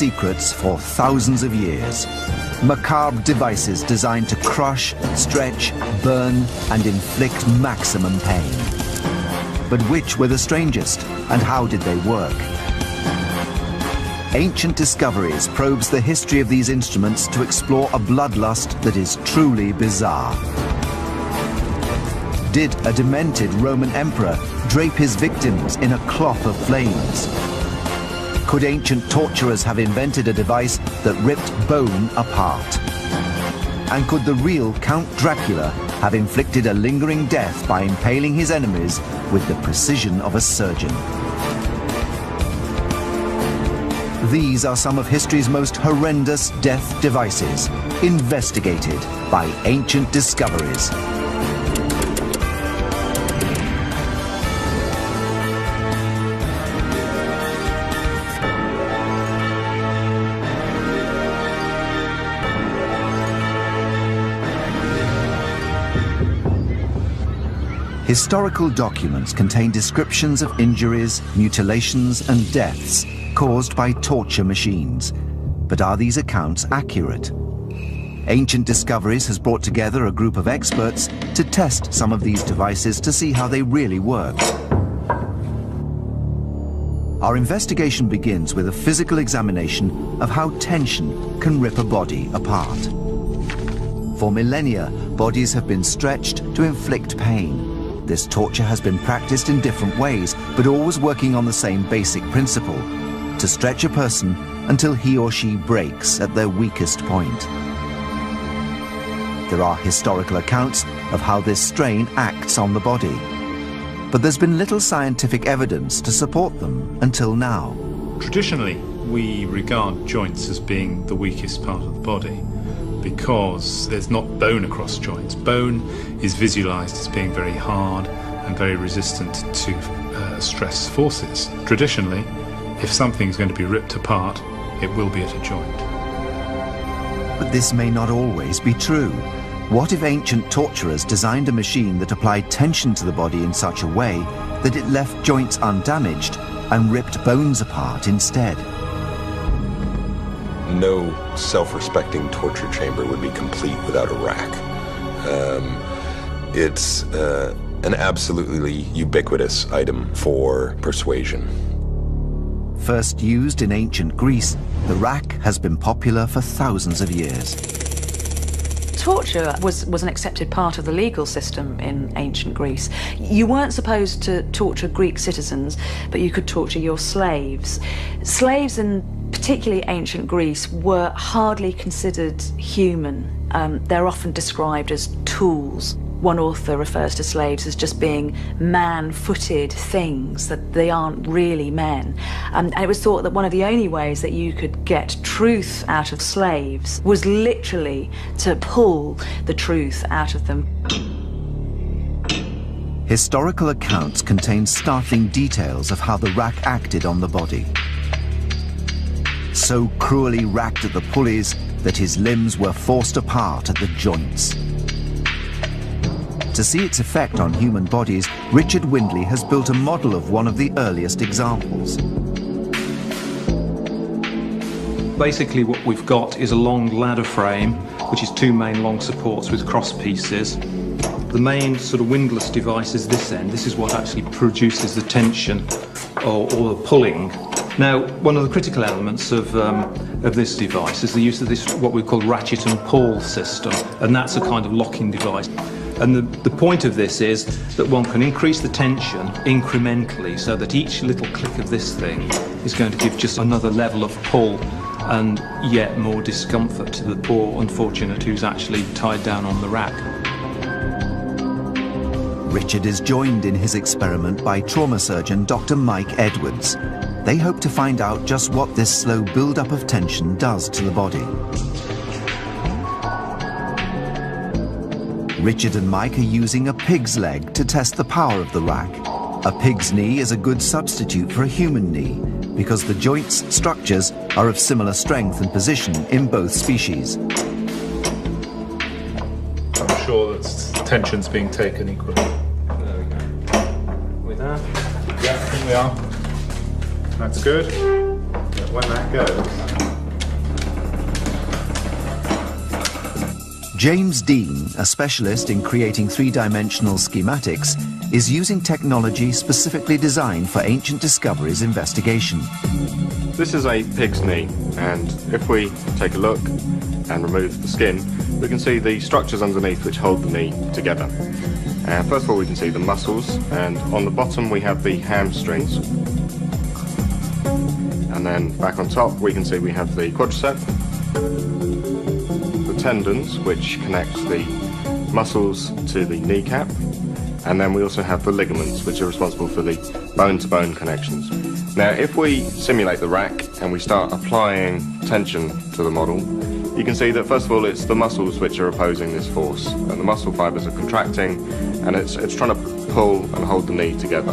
secrets for thousands of years. Macabre devices designed to crush, stretch, burn, and inflict maximum pain. But which were the strangest, and how did they work? Ancient Discoveries probes the history of these instruments to explore a bloodlust that is truly bizarre. Did a demented Roman emperor drape his victims in a cloth of flames? Could ancient torturers have invented a device that ripped bone apart? And could the real Count Dracula have inflicted a lingering death by impaling his enemies with the precision of a surgeon? These are some of history's most horrendous death devices, investigated by Ancient Discoveries. Historical documents contain descriptions of injuries, mutilations, and deaths caused by torture machines. But are these accounts accurate? Ancient Discoveries has brought together a group of experts to test some of these devices to see how they really work. Our investigation begins with a physical examination of how tension can rip a body apart. For millennia, bodies have been stretched to inflict pain. This torture has been practiced in different ways, but always working on the same basic principle: to stretch a person until he or she breaks at their weakest point. There are historical accounts of how this strain acts on the body, but there's been little scientific evidence to support them until now. Traditionally, we regard joints as being the weakest part of the body because there's not bone across joints. Bone is visualized as being very hard and very resistant to stress forces. Traditionally, if something's going to be ripped apart, it will be at a joint. But this may not always be true. What if ancient torturers designed a machine that applied tension to the body in such a way that it left joints undamaged and ripped bones apart instead? No self-respecting torture chamber would be complete without a rack. It's an absolutely ubiquitous item for persuasion. First used in ancient Greece, the rack has been popular for thousands of years. Torture was an accepted part of the legal system in ancient Greece. You weren't supposed to torture Greek citizens, but you could torture your slaves. Slaves in particularly ancient Greece were hardly considered human. They're often described as tools. One author refers to slaves as just being man-footed things, that they aren't really men. And it was thought that one of the only ways that you could get truth out of slaves was literally to pull the truth out of them. Historical accounts contain startling details of how the rack acted on the body. So cruelly racked at the pulleys that his limbs were forced apart at the joints. To see its effect on human bodies, Richard Windley has built a model of one of the earliest examples. Basically what we've got is a long ladder frame, which is two main long supports with cross pieces. The main sort of windlass device is this end. This is what actually produces the tension or the pulling. Now, one of the critical elements of this device is the use of this, what we call ratchet and pull system, and that's a kind of locking device. And the point of this is that one can increase the tension incrementally so that each little click of this thing is going to give just another level of pull and yet more discomfort to the poor unfortunate who's actually tied down on the rack. Richard is joined in his experiment by trauma surgeon Dr. Mike Edwards. They hope to find out just what this slow build-up of tension does to the body. Richard and Mike are using a pig's leg to test the power of the rack. A pig's knee is a good substitute for a human knee because the joints' structures are of similar strength and position in both species. I'm sure that tension's being taken equally. There we go. With that? Yeah, here we are. That's good. When that goes, James Dean, a specialist in creating three-dimensional schematics, is using technology specifically designed for Ancient Discoveries investigation. This is a pig's knee, and if we take a look and remove the skin, we can see the structures underneath which hold the knee together. First of all, we can see the muscles, and on the bottom we have the hamstrings. And then back on top we can see we have the quadricep, the tendons which connect the muscles to the kneecap, and then we also have the ligaments which are responsible for the bone-to-bone connections. Now if we simulate the rack and we start applying tension to the model, you can see that first of all it's the muscles which are opposing this force, and the muscle fibres are contracting and it's trying to pull and hold the knee together.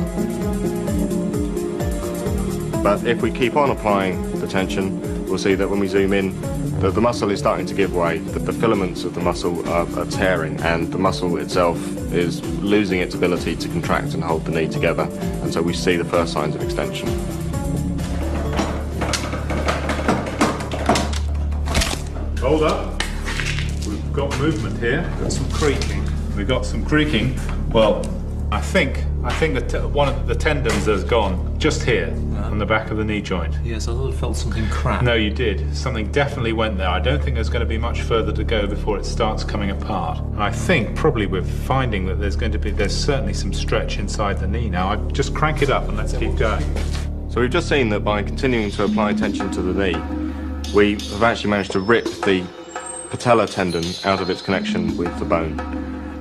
But if we keep on applying the tension, we'll see that when we zoom in, that the muscle is starting to give way, that the filaments of the muscle are tearing, and the muscle itself is losing its ability to contract and hold the knee together, and so we see the first signs of extension. Hold up. We've got movement here. Got some creaking. We've got some creaking. Well, I think one of the tendons has gone just here on the back of the knee joint. Yes, I felt something crack. No, you did. Something definitely went there. I don't think there's going to be much further to go before it starts coming apart. I think probably we're finding that there's certainly some stretch inside the knee now. I'd just crank it up and let's keep going. So we've just seen that by continuing to apply tension to the knee, we have actually managed to rip the patellar tendon out of its connection with the bone.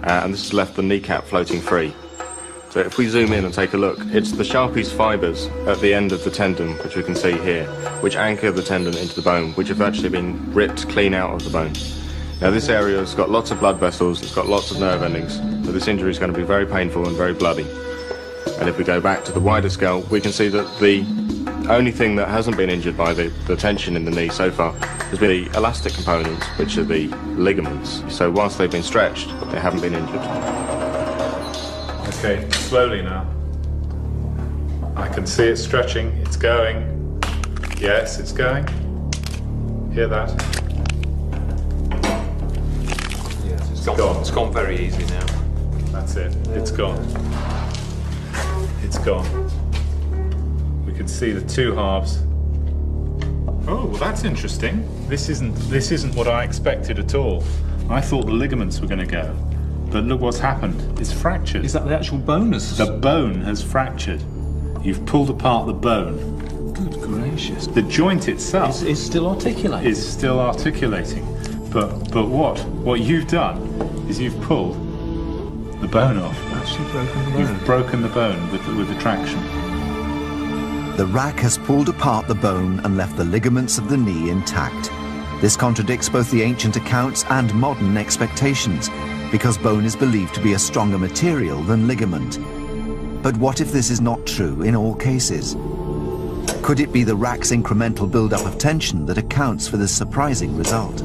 And this has left the kneecap floating free. So if we zoom in and take a look, it's the Sharpie's fibres at the end of the tendon, which we can see here, which anchor the tendon into the bone, which have actually been ripped clean out of the bone. Now this area has got lots of blood vessels, it's got lots of nerve endings, so this injury is going to be very painful and very bloody. And if we go back to the wider scale, we can see that the only thing that hasn't been injured by the tension in the knee so far has been the elastic components, which are the ligaments. So whilst they've been stretched, they haven't been injured. Okay, slowly now. I can see it stretching. It's going. Yes, it's going. Hear that? Yes, it's gone. It's gone very easy now. That's it. It's gone. It's gone. We can see the two halves. Oh, well, that's interesting. This isn't what I expected at all. I thought the ligaments were going to go. But look what's happened. It's fractured. Is that the actual bone? The bone has fractured. You've pulled apart the bone. Good gracious. The joint itself is still articulating. Is still articulating. But what you've done is you've pulled the bone off. Actually broken the bone. You've broken the bone with the traction. The rack has pulled apart the bone and left the ligaments of the knee intact. This contradicts both the ancient accounts and modern expectations, because bone is believed to be a stronger material than ligament. But what if this is not true in all cases? Could it be the rack's incremental build-up of tension that accounts for this surprising result?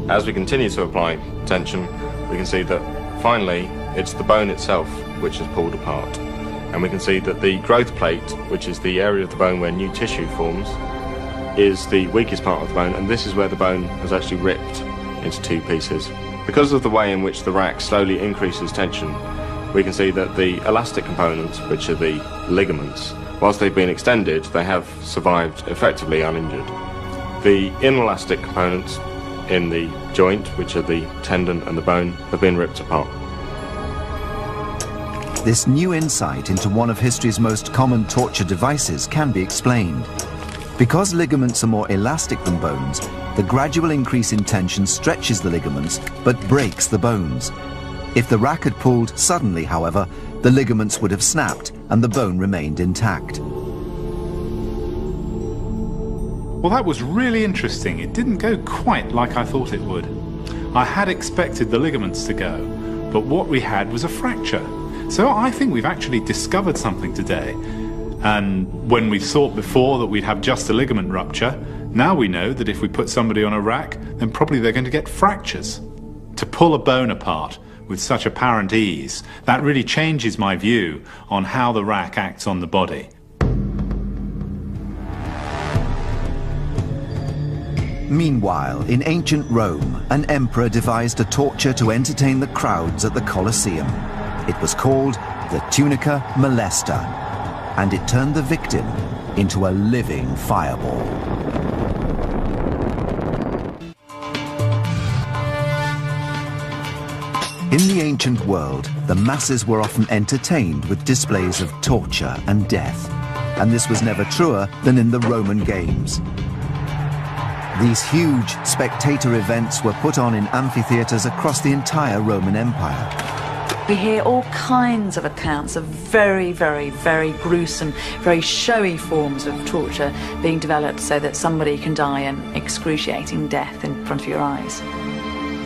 As we continue to apply tension, we can see that finally it's the bone itself which is pulled apart. And we can see that the growth plate, which is the area of the bone where new tissue forms, is the weakest part of the bone, and this is where the bone has actually ripped into two pieces. Because of the way in which the rack slowly increases tension, we can see that the elastic components, which are the ligaments, whilst they've been extended, they have survived effectively uninjured. The inelastic components in the joint, which are the tendon and the bone, have been ripped apart. This new insight into one of history's most common torture devices can be explained. Because ligaments are more elastic than bones, the gradual increase in tension stretches the ligaments but breaks the bones. If the rack had pulled suddenly, however, the ligaments would have snapped and the bone remained intact. Well, that was really interesting. It didn't go quite like I thought it would. I had expected the ligaments to go, but what we had was a fracture. So I think we've actually discovered something today. And when we thought before that we'd have just a ligament rupture, now we know that if we put somebody on a rack, then probably they're going to get fractures. To pull a bone apart with such apparent ease, that really changes my view on how the rack acts on the body. Meanwhile, in ancient Rome, an emperor devised a torture to entertain the crowds at the Colosseum. It was called the tunica molesta, and it turned the victim into a living fireball. In the ancient world, the masses were often entertained with displays of torture and death, and this was never truer than in the Roman Games. These huge spectator events were put on in amphitheatres across the entire Roman Empire. We hear all kinds of accounts of very, very, very gruesome, very showy forms of torture being developed so that somebody can die an excruciating death in front of your eyes.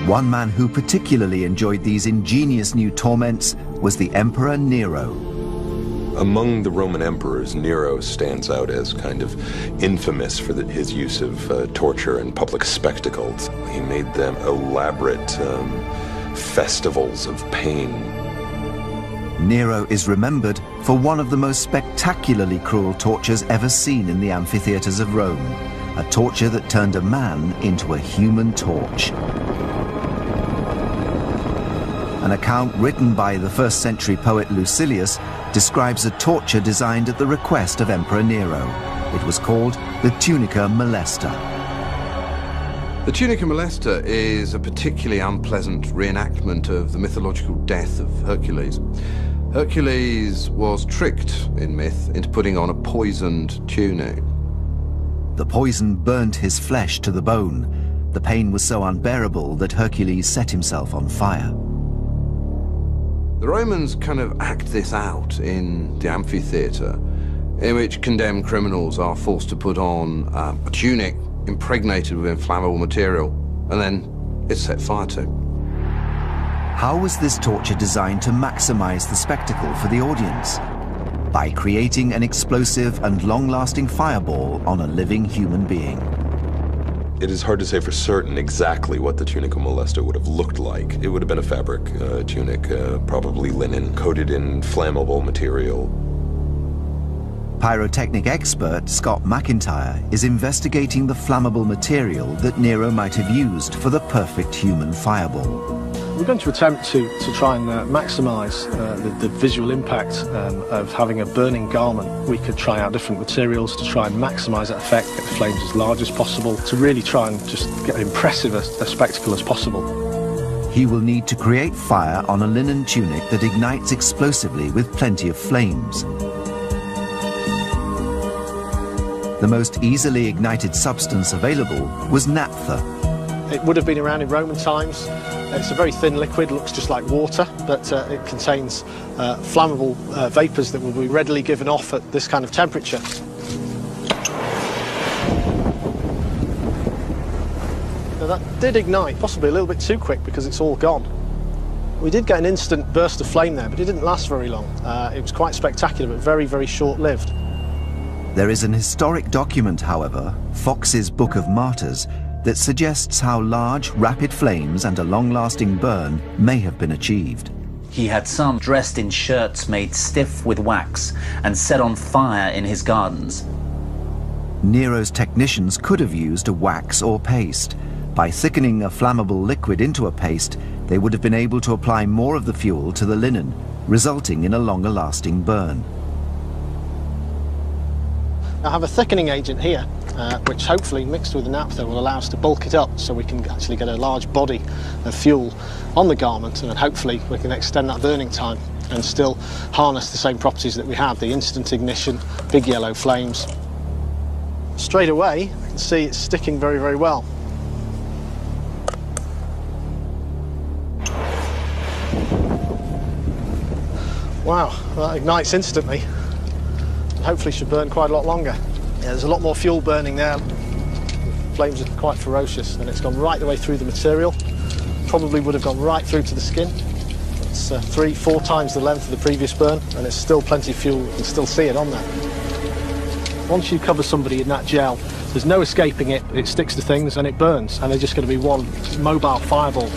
One man who particularly enjoyed these ingenious new torments was the Emperor Nero. Among the Roman emperors, Nero stands out as kind of infamous for his use of torture and public spectacles. He made them elaborate festivals of pain. Nero is remembered for one of the most spectacularly cruel tortures ever seen in the amphitheatres of Rome, a torture that turned a man into a human torch. An account written by the 1st century poet Lucilius describes a torture designed at the request of Emperor Nero. It was called the tunica molesta. The tunica molesta is a particularly unpleasant reenactment of the mythological death of Hercules. Hercules was tricked in myth into putting on a poisoned tunic. The poison burnt his flesh to the bone. The pain was so unbearable that Hercules set himself on fire. The Romans kind of act this out in the amphitheatre, in which condemned criminals are forced to put on a tunic impregnated with inflammable material, and then it's set fire to. How was this torture designed to maximize the spectacle for the audience? By creating an explosive and long-lasting fireball on a living human being. It is hard to say for certain exactly what the tunica molesta would have looked like. It would have been a fabric tunic, probably linen, coated in flammable material. Pyrotechnic expert Scott McIntyre is investigating the flammable material that Nero might have used for the perfect human fireball. We're going to attempt to try and maximise the visual impact of having a burning garment. We could try out different materials to try and maximise that effect, get the flames as large as possible, to really try and just get as impressive a spectacle as possible. He will need to create fire on a linen tunic that ignites explosively with plenty of flames. The most easily ignited substance available was naphtha. It would have been around in Roman times. It's a very thin liquid, looks just like water, but it contains flammable vapours that will be readily given off at this kind of temperature. Now that did ignite, possibly a little bit too quick because it's all gone. We did get an instant burst of flame there, but it didn't last very long. It was quite spectacular, but very, very short-lived. There is an historic document, however, Fox's Book of Martyrs, that suggests how large, rapid flames and a long-lasting burn may have been achieved. He had some dressed in shirts made stiff with wax and set on fire in his gardens. Nero's technicians could have used a wax or paste. By thickening a flammable liquid into a paste, they would have been able to apply more of the fuel to the linen, resulting in a longer-lasting burn. I have a thickening agent here, which hopefully mixed with the naphtha will allow us to bulk it up so we can actually get a large body of fuel on the garment, and then hopefully we can extend that burning time and still harness the same properties that we have, the instant ignition, big yellow flames. Straight away, you can see it's sticking very, very well. Wow, that ignites instantly. Hopefully should burn quite a lot longer. Yeah, there's a lot more fuel burning there. The flames are quite ferocious, and it's gone right the way through the material. Probably would have gone right through to the skin. It's 3-4 times the length of the previous burn, and it's still plenty of fuel. You can still see it on there. Once you cover somebody in that gel, there's no escaping it. It sticks to things and it burns, and they're just going to be one mobile fireball.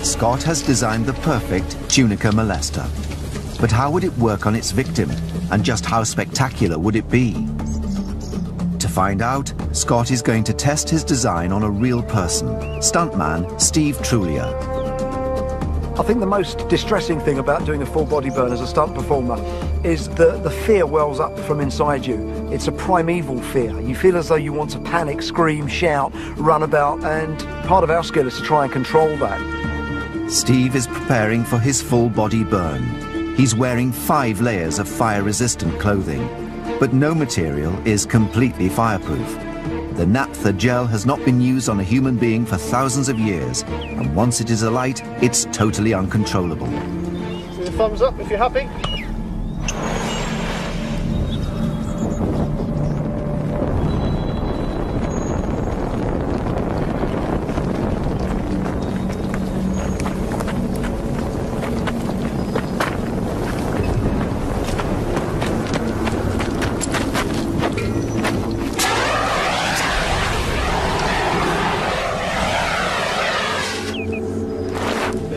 Scott has designed the perfect tunica molesta. But how would it work on its victim? And just how spectacular would it be? To To find out, Scott is going to test his design on a real person, stuntman Steve Trulia. I think the most distressing thing about doing a full body burn as a stunt performer is the fear wells up from inside you. It's a primeval fear. You feel as though you want to panic, scream, shout, run about, and part of our skill is to try and control that. Steve is preparing for his full body burn. He's wearing 5 layers of fire-resistant clothing, but no material is completely fireproof. The naphtha gel has not been used on a human being for thousands of years, and once it is alight, it's totally uncontrollable. See the thumbs up if you're happy.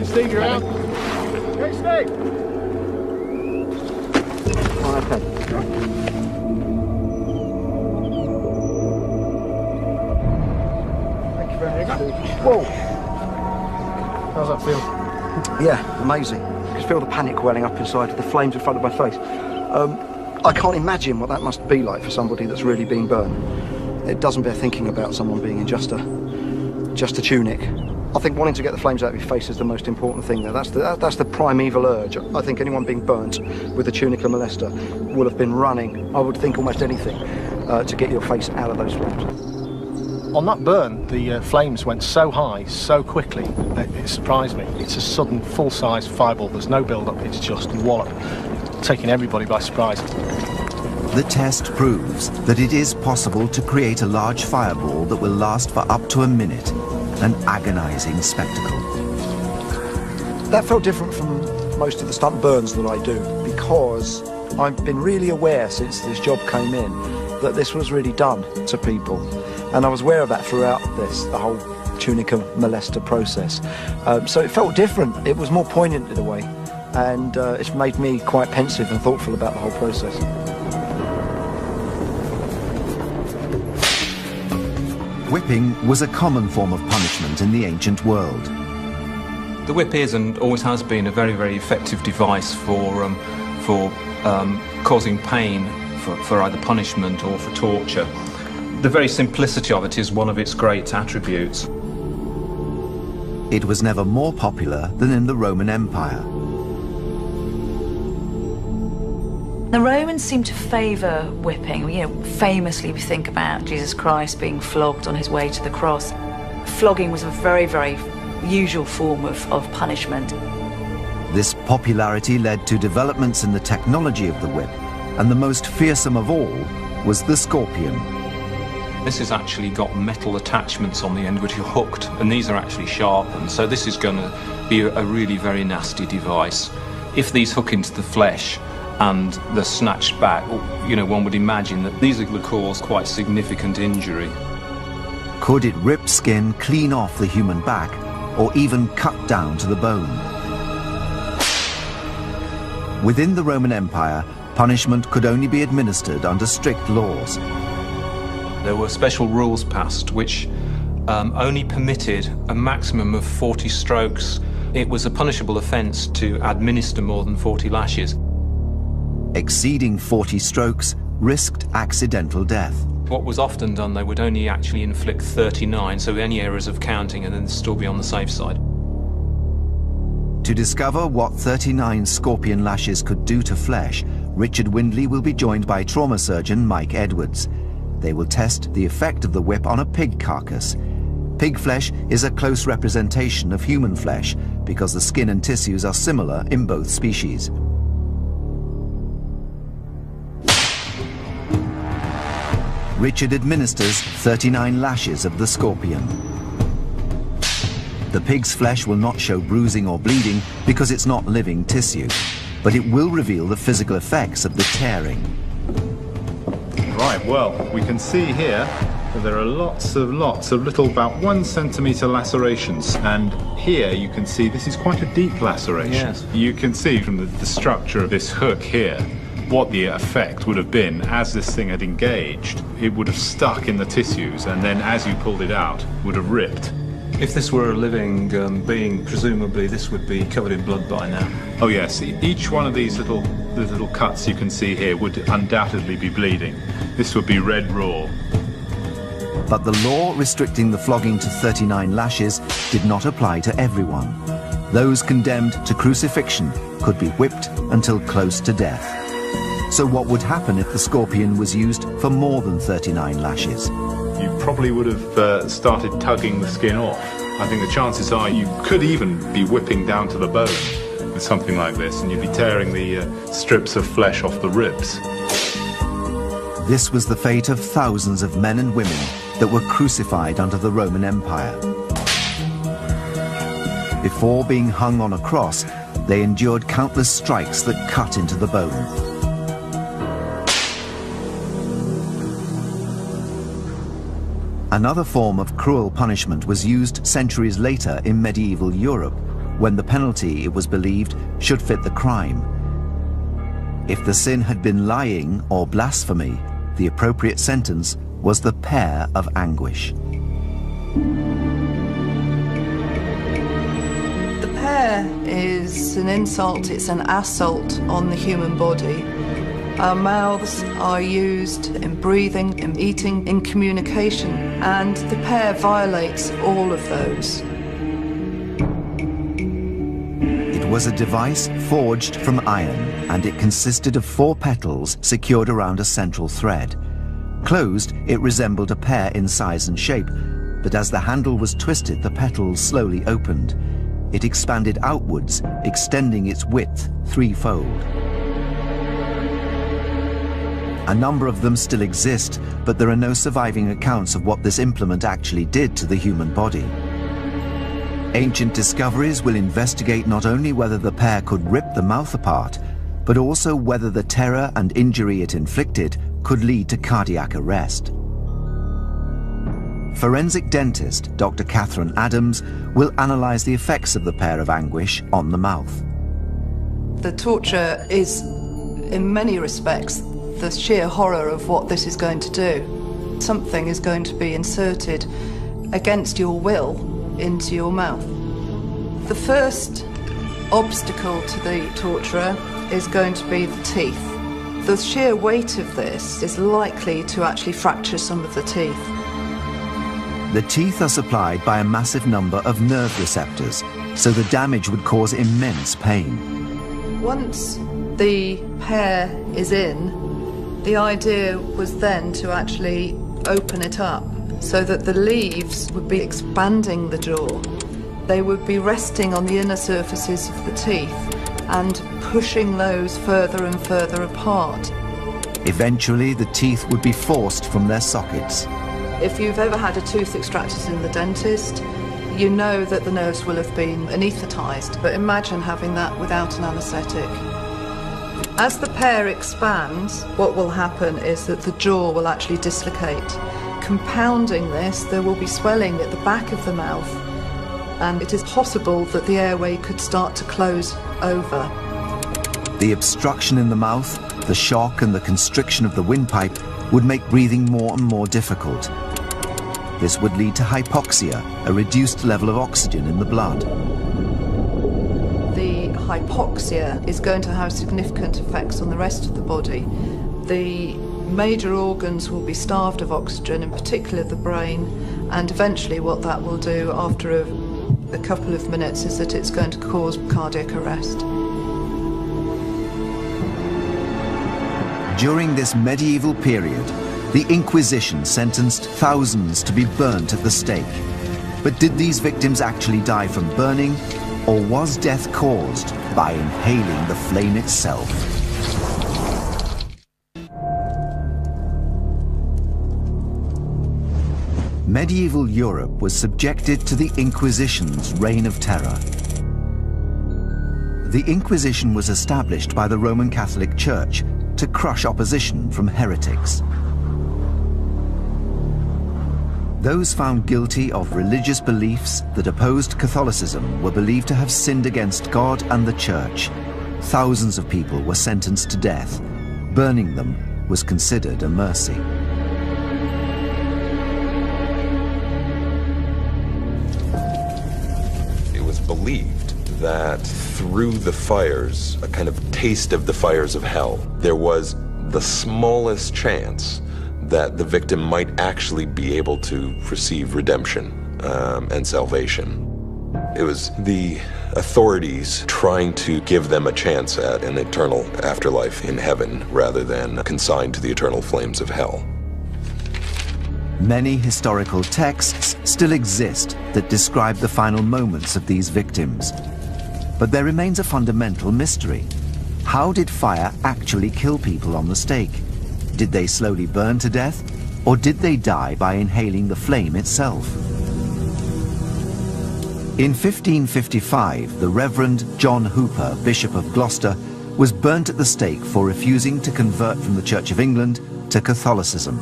Steve, you're out. Okay, Steve. Okay. Thank you very much, Steve. Whoa. How's that feel? Yeah, amazing. I can feel the panic welling up inside, the flames in front of my face. I can't imagine what that must be like for somebody that's really been burned. It doesn't bear thinking about someone being in just a tunic. I think wanting to get the flames out of your face is the most important thing there. That's the primeval urge. I think anyone being burnt with a tunica molester will have been running, I would think, almost anything to get your face out of those flames. On that burn, the flames went so high, so quickly, it surprised me. It's a sudden, full-size fireball. There's no build-up, it's just wallop, taking everybody by surprise. The test proves that it is possible to create a large fireball that will last for up to a minute. An agonizing spectacle. That felt different from most of the stunt burns that I do, because I've been really aware since this job came in that this was really done to people, and I was aware of that throughout the whole tunica molester process. So it felt different. It was more poignant in a way, and it's made me quite pensive and thoughtful about the whole process. Whipping was a common form of punishment in the ancient world. The whip is and always has been a very, very effective device for causing pain for either punishment or for torture. The very simplicity of it is one of its great attributes. It was never more popular than in the Roman Empire. The Romans seem to favour whipping. You know, famously we think about Jesus Christ being flogged on his way to the cross. Flogging was a very, very usual form of punishment. This popularity led to developments in the technology of the whip, and the most fearsome of all was the scorpion. This has actually got metal attachments on the end which are hooked, and these are actually sharpened, so this is going to be a really very nasty device. If these hook into the flesh and they're snatched back, you know, one would imagine that these are going to cause quite significant injury. Could it rip skin clean off the human back, or even cut down to the bone? Within the Roman Empire, punishment could only be administered under strict laws. There were special rules passed which only permitted a maximum of 40 strokes. It was a punishable offence to administer more than 40 lashes. Exceeding 40 strokes risked accidental death. What was often done, they would only actually inflict 39, so any errors of counting and then still be on the safe side. To discover what 39 scorpion lashes could do to flesh, Richard Windley will be joined by trauma surgeon Mike Edwards. They will test the effect of the whip on a pig carcass. Pig flesh is a close representation of human flesh because the skin and tissues are similar in both species. Richard administers 39 lashes of the scorpion. The pig's flesh will not show bruising or bleeding because it's not living tissue, but it will reveal the physical effects of the tearing. Right, well, we can see here that there are lots of little, about 1 centimetre lacerations, and here you can see this is quite a deep laceration. Yes. You can see from the structure of this hook here what the effect would have been as this thing had engaged. It would have stuck in the tissues, and then as you pulled it out, would have ripped. If this were a living being, presumably this would be covered in blood by now. Oh yes, each one of these little cuts you can see here would undoubtedly be bleeding. This would be red raw. But the law restricting the flogging to 39 lashes did not apply to everyone. Those condemned to crucifixion could be whipped until close to death. So what would happen if the scorpion was used for more than 39 lashes? You probably would have started tugging the skin off. I think the chances are you could even be whipping down to the bone with something like this, and you'd be tearing the strips of flesh off the ribs. This was the fate of thousands of men and women that were crucified under the Roman Empire. Before being hung on a cross, they endured countless strikes that cut into the bone. Another form of cruel punishment was used centuries later in medieval Europe, when the penalty, it was believed, should fit the crime. If the sin had been lying or blasphemy, the appropriate sentence was the pear of anguish. The pear is an insult, it's an assault on the human body. Our mouths are used in breathing, in eating, in communication, and the pear violates all of those. It was a device forged from iron, and it consisted of 4 petals secured around a central thread. Closed, it resembled a pear in size and shape, but as the handle was twisted, the petals slowly opened. It expanded outwards, extending its width 3-fold. A number of them still exist, but there are no surviving accounts of what this implement actually did to the human body. Ancient discoveries will investigate not only whether the pear could rip the mouth apart, but also whether the terror and injury it inflicted could lead to cardiac arrest. Forensic dentist Dr. Catherine Adams will analyze the effects of the pear of anguish on the mouth. The torture is, in many respects, the sheer horror of what this is going to do. Something is going to be inserted against your will into your mouth. The first obstacle to the torturer is going to be the teeth. The sheer weight of this is likely to actually fracture some of the teeth. The teeth are supplied by a massive number of nerve receptors, so the damage would cause immense pain. Once the pear is in, the idea was then to actually open it up so that the leaves would be expanding the jaw. They would be resting on the inner surfaces of the teeth and pushing those further and further apart. Eventually, the teeth would be forced from their sockets. If you've ever had a tooth extracted in the dentist, you know that the nerves will have been anaesthetized, but imagine having that without an anesthetic. As the pear expands, what will happen is that the jaw will actually dislocate. Compounding this, there will be swelling at the back of the mouth, and it is possible that the airway could start to close over. The obstruction in the mouth, the shock and the constriction of the windpipe would make breathing more and more difficult. This would lead to hypoxia, a reduced level of oxygen in the blood. The hypoxia is going to have significant effects on the rest of the body. The major organs will be starved of oxygen, in particular the brain, and eventually what that will do after a couple of minutes is that it's going to cause cardiac arrest. During this medieval period, the Inquisition sentenced thousands to be burnt at the stake. But did these victims actually die from burning, or was death caused by inhaling the flame itself? Medieval Europe was subjected to the Inquisition's reign of terror. The Inquisition was established by the Roman Catholic Church to crush opposition from heretics. Those found guilty of religious beliefs that opposed Catholicism were believed to have sinned against God and the Church. Thousands of people were sentenced to death, burning them was considered a mercy. It was believed that through the fires, a kind of taste of the fires of hell, there was the smallest chance that the victim might actually be able to receive redemption and salvation. It was the authorities trying to give them a chance at an eternal afterlife in heaven rather than consigned to the eternal flames of hell. Many historical texts still exist that describe the final moments of these victims. But there remains a fundamental mystery. How did fire actually kill people on the stake? Did they slowly burn to death, or did they die by inhaling the flame itself? In 1555, the Reverend John Hooper, Bishop of Gloucester, was burnt at the stake for refusing to convert from the Church of England to Catholicism.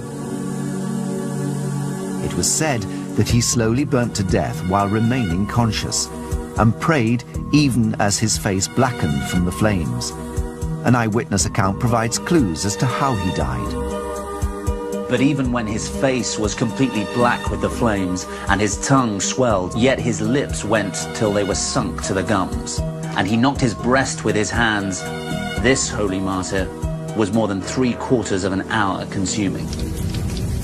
It was said that he slowly burnt to death while remaining conscious, and prayed even as his face blackened from the flames. An eyewitness account provides clues as to how he died. But even when his face was completely black with the flames and his tongue swelled, yet his lips went till they were sunk to the gums, and he knocked his breast with his hands, this holy martyr was more than 3/4 of an hour consuming.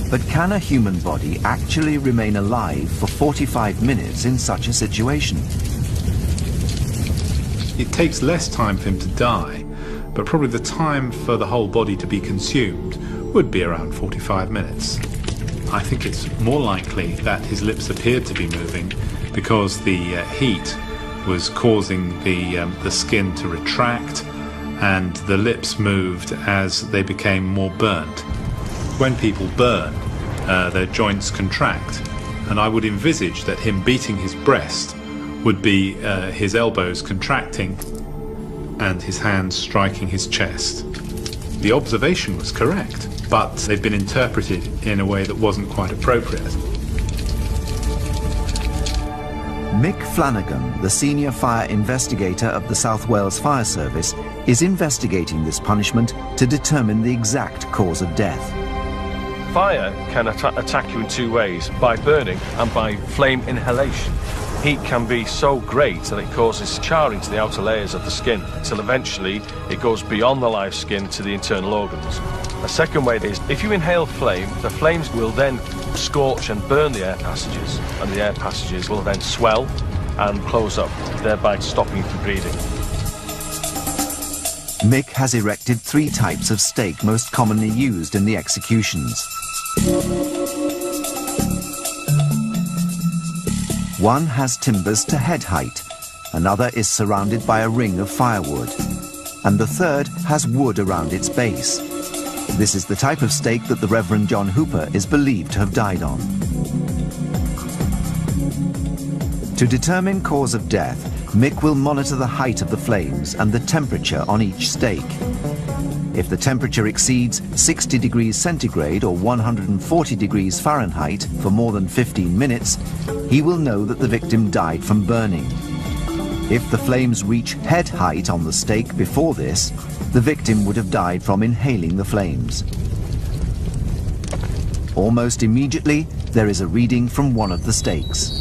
But can a human body actually remain alive for 45 minutes in such a situation? It takes less time for him to die, but probably the time for the whole body to be consumed would be around 45 minutes. I think it's more likely that his lips appeared to be moving because the heat was causing the skin to retract, and the lips moved as they became more burnt. When people burn, their joints contract, and I would envisage that him beating his breast would be his elbows contracting and his hands striking his chest. The observation was correct, but they've been interpreted in a way that wasn't quite appropriate. Mick Flanagan, the senior fire investigator of the South Wales Fire Service, is investigating this punishment to determine the exact cause of death. Fire can attack you in two ways, by burning and by flame inhalation. Heat can be so great that it causes charring to the outer layers of the skin, until eventually it goes beyond the live skin to the internal organs. A second way is, if you inhale flame, the flames will then scorch and burn the air passages, and the air passages will then swell and close up, thereby stopping you from breathing. Mick has erected 3 types of stake most commonly used in the executions. One has timbers to head height, another is surrounded by a ring of firewood, and the third has wood around its base. This is the type of stake that the Reverend John Hooper is believed to have died on. To determine cause of death, Mick will monitor the height of the flames and the temperature on each stake. If the temperature exceeds 60 degrees centigrade or 140 degrees Fahrenheit for more than 15 minutes, he will know that the victim died from burning. If the flames reach head height on the stake before this, the victim would have died from inhaling the flames. Almost immediately, there is a reading from one of the stakes.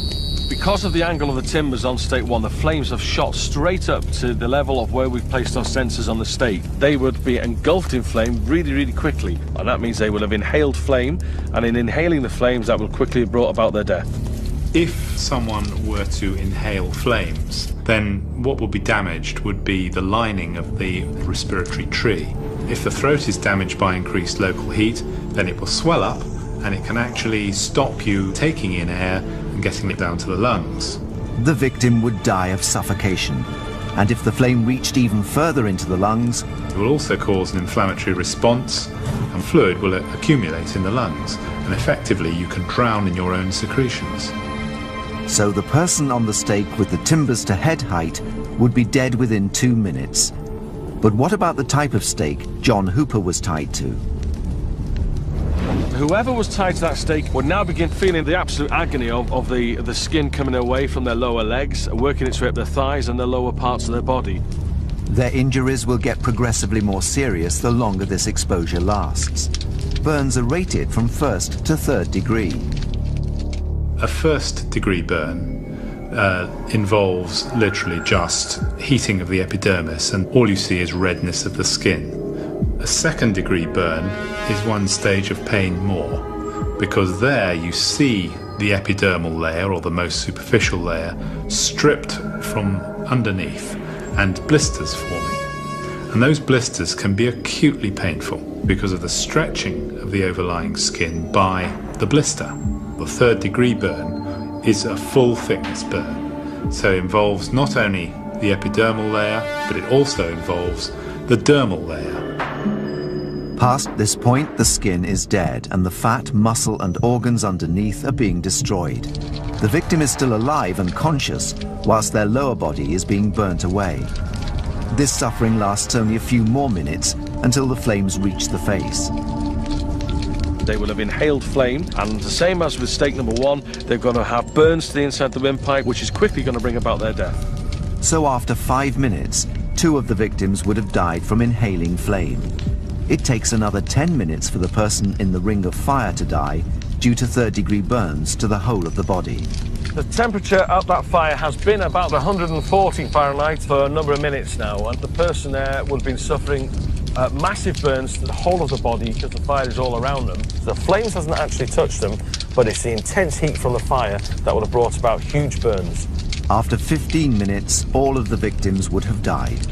Because of the angle of the timbers on stake 1, the flames have shot straight up to the level of where we've placed our sensors on the stake. They would be engulfed in flame really, really quickly, and that means they will have inhaled flame, and in inhaling the flames, that will quickly have brought about their death. If someone were to inhale flames, then what would be damaged would be the lining of the respiratory tree. If the throat is damaged by increased local heat, then it will swell up, and it can actually stop you taking in air and getting it down to the lungs. The victim would die of suffocation, and if the flame reached even further into the lungs, it will also cause an inflammatory response, and fluid will accumulate in the lungs, and effectively you can drown in your own secretions. So the person on the stake with the timbers to head height would be dead within 2 minutes. But what about the type of stake John Hooper was tied to? Whoever was tied to that stake would now begin feeling the absolute agony of the skin coming away from their lower legs, working its way up their thighs and the lower parts of their body. Their injuries will get progressively more serious the longer this exposure lasts. Burns are rated from 1st to 3rd degree. A 1st degree burn involves literally just heating of the epidermis, and all you see is redness of the skin. A 2nd degree burn is one stage of pain more, because there you see the epidermal layer, or the most superficial layer, stripped from underneath and blisters forming. And those blisters can be acutely painful because of the stretching of the overlying skin by the blister. The 3rd degree burn is a full thickness burn, so it involves not only the epidermal layer, but it also involves the dermal layer. Past this point, the skin is dead and the fat, muscle and organs underneath are being destroyed. The victim is still alive and conscious, whilst their lower body is being burnt away. This suffering lasts only a few more minutes until the flames reach the face. They will have inhaled flame, and the same as with stake number 1, they're going to have burns to the inside of the windpipe, which is quickly going to bring about their death. So after 5 minutes, 2 of the victims would have died from inhaling flame. It takes another 10 minutes for the person in the ring of fire to die due to 3rd degree burns to the whole of the body. The temperature at that fire has been about 140 Fahrenheit for a number of minutes now, and the person there would have been suffering massive burns to the whole of the body because the fire is all around them. The flames hasn't actually touched them, but it's the intense heat from the fire that would have brought about huge burns. After 15 minutes, all of the victims would have died,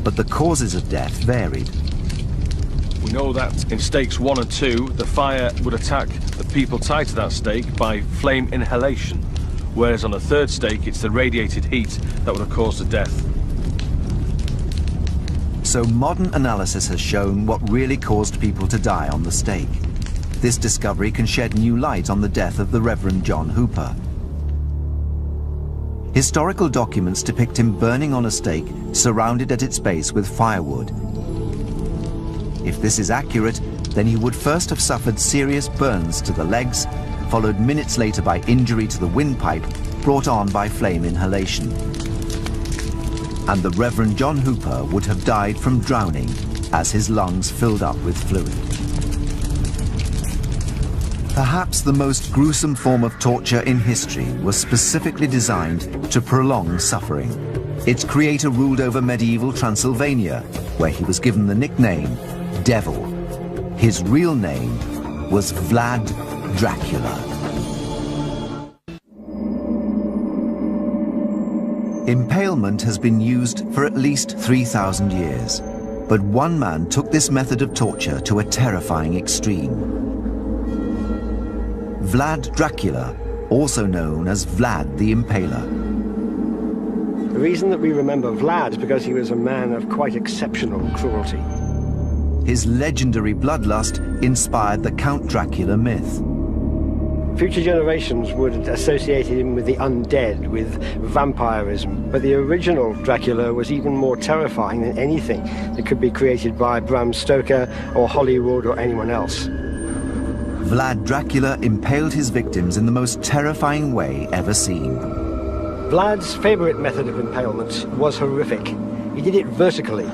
but the causes of death varied. We know that in stakes 1 and 2, the fire would attack the people tied to that stake by flame inhalation, whereas on the 3rd stake, it's the radiated heat that would have caused the death. So modern analysis has shown what really caused people to die on the stake. This discovery can shed new light on the death of the Reverend John Hooper. Historical documents depict him burning on a stake, surrounded at its base with firewood. If this is accurate, then he would first have suffered serious burns to the legs, followed minutes later by injury to the windpipe brought on by flame inhalation. And the Reverend John Hooper would have died from drowning as his lungs filled up with fluid. Perhaps the most gruesome form of torture in history was specifically designed to prolong suffering. Its creator ruled over medieval Transylvania, where he was given the nickname Devil. His real name was Vlad Dracula. Impalement has been used for at least 3,000 years, but one man took this method of torture to a terrifying extreme. Vlad Dracula, also known as Vlad the Impaler. The reason that we remember Vlad is because he was a man of quite exceptional cruelty. His legendary bloodlust inspired the Count Dracula myth. Future generations would associate him with the undead, with vampirism, but the original Dracula was even more terrifying than anything that could be created by Bram Stoker or Hollywood or anyone else. Vlad Dracula impaled his victims in the most terrifying way ever seen. Vlad's favorite method of impalement was horrific. He did it vertically,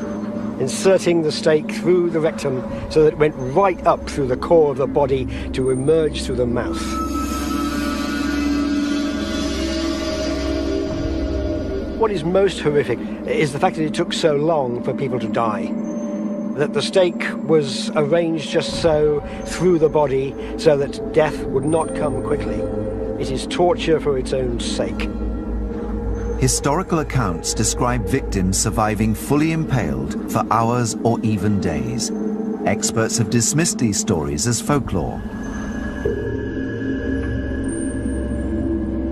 inserting the stake through the rectum so that it went right up through the core of the body to emerge through the mouth. What is most horrific is the fact that it took so long for people to die. That the stake was arranged just so through the body so that death would not come quickly. It is torture for its own sake. Historical accounts describe victims surviving fully impaled for hours or even days. Experts have dismissed these stories as folklore.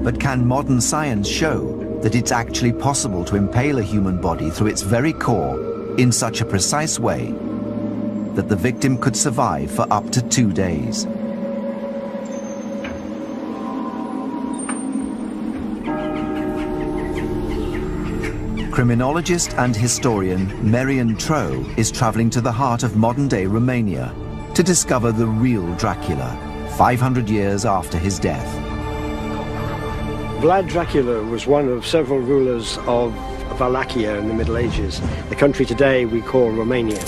But can modern science show that it's actually possible to impale a human body through its very core in such a precise way that the victim could survive for up to 2 days? Criminologist and historian Merian Troe is traveling to the heart of modern-day Romania to discover the real Dracula, 500 years after his death. Vlad Dracula was one of several rulers of Wallachia in the Middle Ages, the country today we call Romania.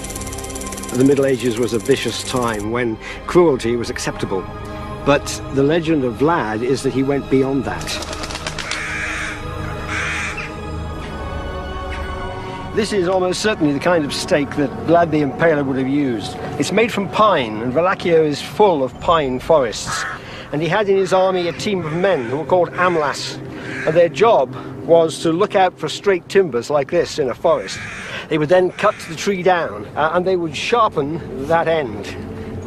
The Middle Ages was a vicious time when cruelty was acceptable. But the legend of Vlad is that he went beyond that. This is almost certainly the kind of stake that Vlad the Impaler would have used. It's made from pine, and Wallachia is full of pine forests. And he had in his army a team of men who were called amlas. And their job was to look out for straight timbers like this in a forest. They would then cut the tree down, and they would sharpen that end.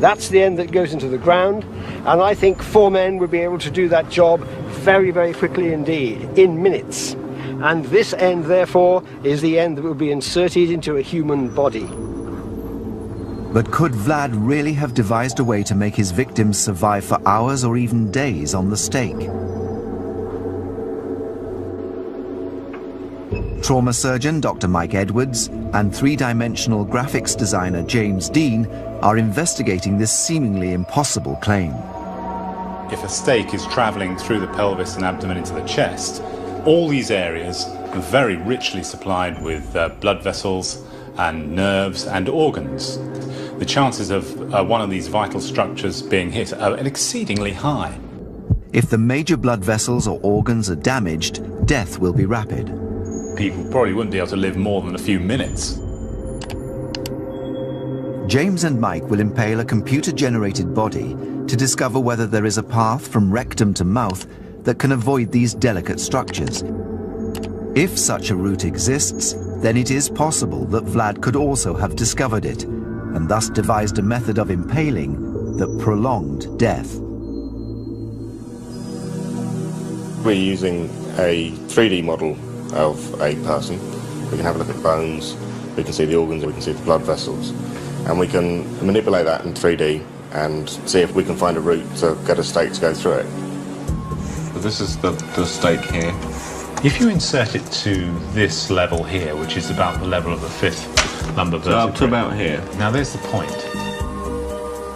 That's the end that goes into the ground, and I think 4 men would be able to do that job very, very quickly indeed, in minutes. And this end, therefore, is the end that will be inserted into a human body. But could Vlad really have devised a way to make his victims survive for hours or even days on the stake? Trauma surgeon Dr. Mike Edwards and three-dimensional graphics designer James Dean are investigating this seemingly impossible claim. If a stake is travelling through the pelvis and abdomen into the chest, all these areas are very richly supplied with blood vessels and nerves and organs. The chances of one of these vital structures being hit are exceedingly high. If the major blood vessels or organs are damaged, death will be rapid. People probably wouldn't be able to live more than a few minutes. James and Mike will impale a computer-generated body to discover whether there is a path from rectum to mouth that can avoid these delicate structures. If such a route exists, then it is possible that Vlad could also have discovered it, and thus devised a method of impaling that prolonged death. We're using a 3D model of a person. We can have a look at bones, we can see the organs, we can see the blood vessels, and we can manipulate that in 3D and see if we can find a route to get a stake to go through it. So this is the stake here. If you insert it to this level here, which is about the level of the 5th lumbar vertebrae, So up to about here. Now there's the point.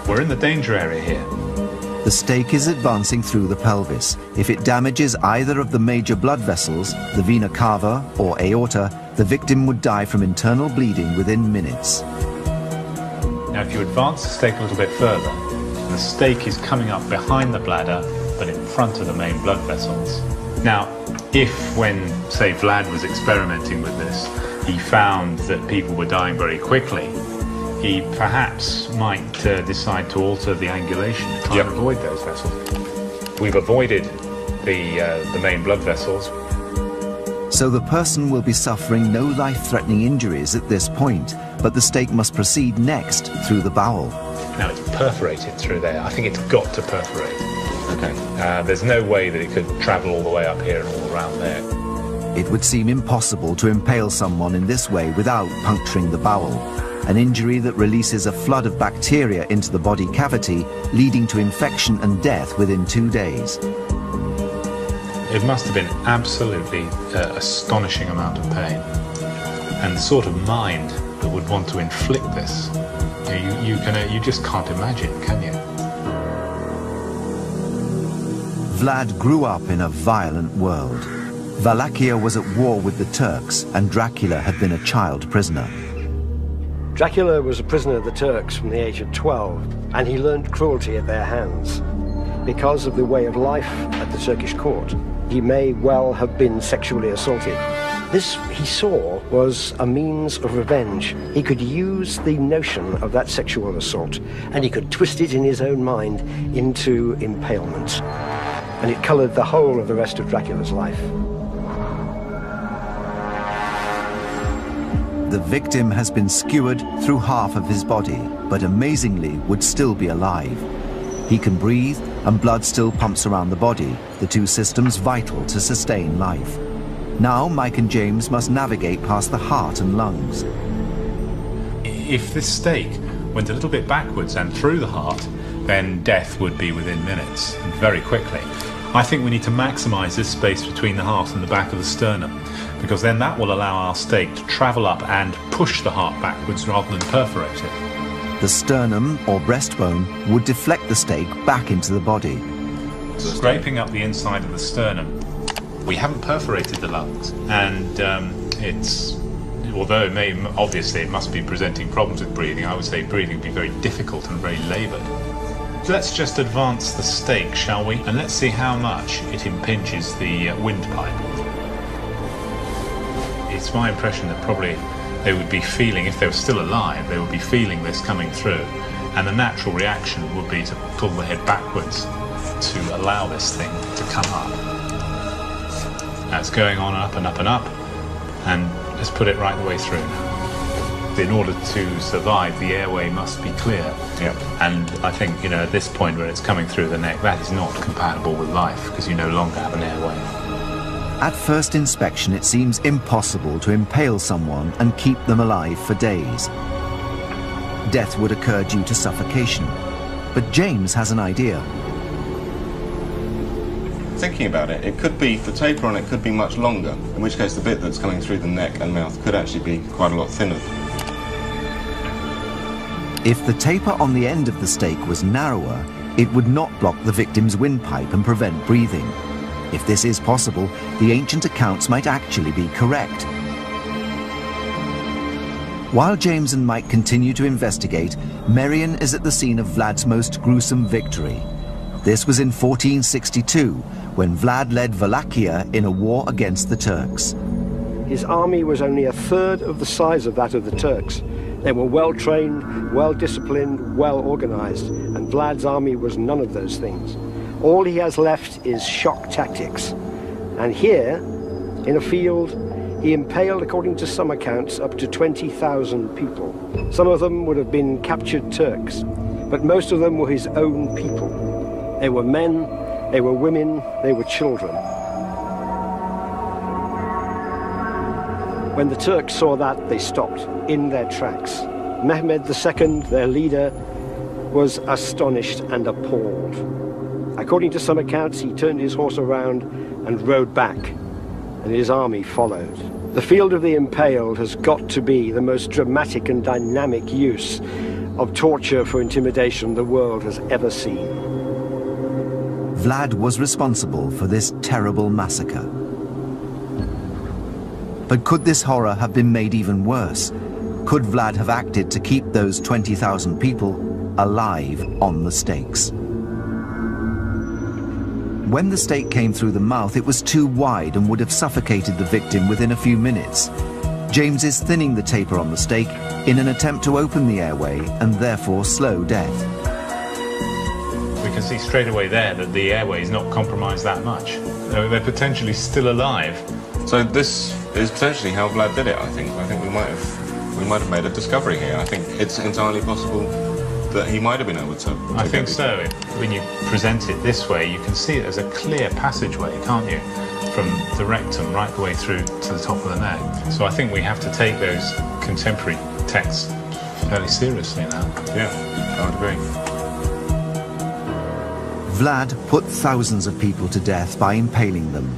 We're in the danger area here. The stake is advancing through the pelvis. If it damages either of the major blood vessels, the vena cava or aorta, the victim would die from internal bleeding within minutes. Now if you advance the stake a little bit further, the stake is coming up behind the bladder, but in front of the main blood vessels. Now, if when, say, Vlad was experimenting with this, he found that people were dying very quickly, he perhaps might decide to alter the angulation to try and avoid those vessels. We've avoided the main blood vessels. So the person will be suffering no life-threatening injuries at this point, but the stake must proceed next through the bowel. Now it's perforated through there. I think it's got to perforate. Okay. There's no way that it could travel all the way up here and all around there. It would seem impossible to impale someone in this way without puncturing the bowel, an injury that releases a flood of bacteria into the body cavity, leading to infection and death within 2 days. It must have been absolutely astonishing amount of pain, and the sort of mind that would want to inflict this, you just can't imagine, can you? Vlad grew up in a violent world. Wallachia was at war with the Turks, and Dracula had been a child prisoner. Dracula was a prisoner of the Turks from the age of 12, and he learned cruelty at their hands. Because of the way of life at the Turkish court, he may well have been sexually assaulted. This, he saw, was a means of revenge. He could use the notion of that sexual assault, and he could twist it in his own mind into impalement. And it colored the whole of the rest of Dracula's life. The victim has been skewered through half of his body, but amazingly would still be alive. He can breathe, and blood still pumps around the body, the two systems vital to sustain life. Now Mike and James must navigate past the heart and lungs. If this stake went a little bit backwards and through the heart, then death would be within minutes, very quickly. I think we need to maximize this space between the heart and the back of the sternum, because then that will allow our stake to travel up and push the heart backwards rather than perforate it. The sternum, or breastbone, would deflect the stake back into the body. Scraping up the inside of the sternum, We haven't perforated the lungs, and although obviously it must be presenting problems with breathing, I would say breathing would be very difficult and very laboured. Let's just advance the stake, shall we? And let's see how much it impinges the windpipe. It's my impression that probably they would be feeling, if they were still alive, they would be feeling this coming through, and the natural reaction would be to pull the head backwards to allow this thing to come up. Now it's going on up and up and up, and let's put it right the way through now. In order to survive, the airway must be clear. Yep. And I think, at this point where it's coming through the neck, that is not compatible with life, because you no longer have an airway. At first inspection, it seems impossible to impale someone and keep them alive for days. Death would occur due to suffocation. But James has an idea. Thinking about it, it could be, the taper on it could be much longer, in which case the bit that's coming through the neck and mouth could actually be quite a lot thinner. If the taper on the end of the stake was narrower, it would not block the victim's windpipe and prevent breathing. If this is possible, the ancient accounts might actually be correct. While James and Mike continue to investigate, Merian is at the scene of Vlad's most gruesome victory. This was in 1462, when Vlad led Wallachia in a war against the Turks. His army was only a third of the size of that of the Turks. They were well-trained, well-disciplined, well-organized, and Vlad's army was none of those things. All he has left is shock tactics. And here, in a field, he impaled, according to some accounts, up to 20,000 people. Some of them would have been captured Turks, but most of them were his own people. They were men, they were women, they were children. When the Turks saw that, they stopped in their tracks. Mehmed II, their leader, was astonished and appalled. According to some accounts, he turned his horse around and rode back, and his army followed. The field of the impaled has got to be the most dramatic and dynamic use of torture for intimidation the world has ever seen. Vlad was responsible for this terrible massacre. But could this horror have been made even worse? Could Vlad have acted to keep those 20,000 people alive on the stakes? When the stake came through the mouth, it was too wide and would have suffocated the victim within a few minutes. James is thinning the taper on the stake in an attempt to open the airway and therefore slow death. We can see straight away there that the airway is not compromised that much. They're potentially still alive. So this is potentially how Vlad did it, I think. I think we might have made a discovery here. I think it's entirely possible that he might have been able to. I think so. When you present it this way, you can see it as a clear passageway, can't you? From the rectum right the way through to the top of the neck. So I think we have to take those contemporary texts fairly seriously now. Yeah, I would agree. Vlad put thousands of people to death by impaling them.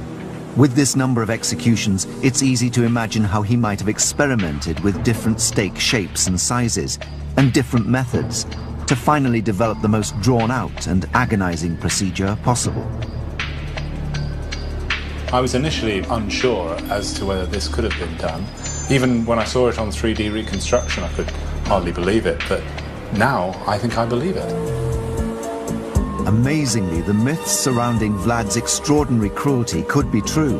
With this number of executions, it's easy to imagine how he might have experimented with different stake shapes and sizes and different methods to finally develop the most drawn-out and agonizing procedure possible. I was initially unsure as to whether this could have been done. Even when I saw it on 3D reconstruction, I could hardly believe it, but now I think I believe it. Amazingly, the myths surrounding Vlad's extraordinary cruelty could be true.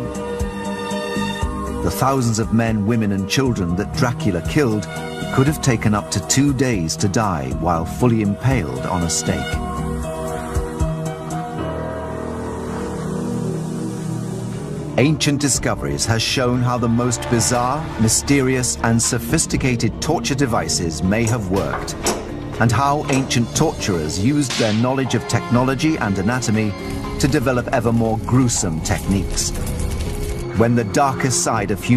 The thousands of men, women and children that Dracula killed could have taken up to 2 days to die while fully impaled on a stake. Ancient Discoveries has shown how the most bizarre, mysterious and sophisticated torture devices may have worked, and how ancient torturers used their knowledge of technology and anatomy to develop ever more gruesome techniques. When the darkest side of human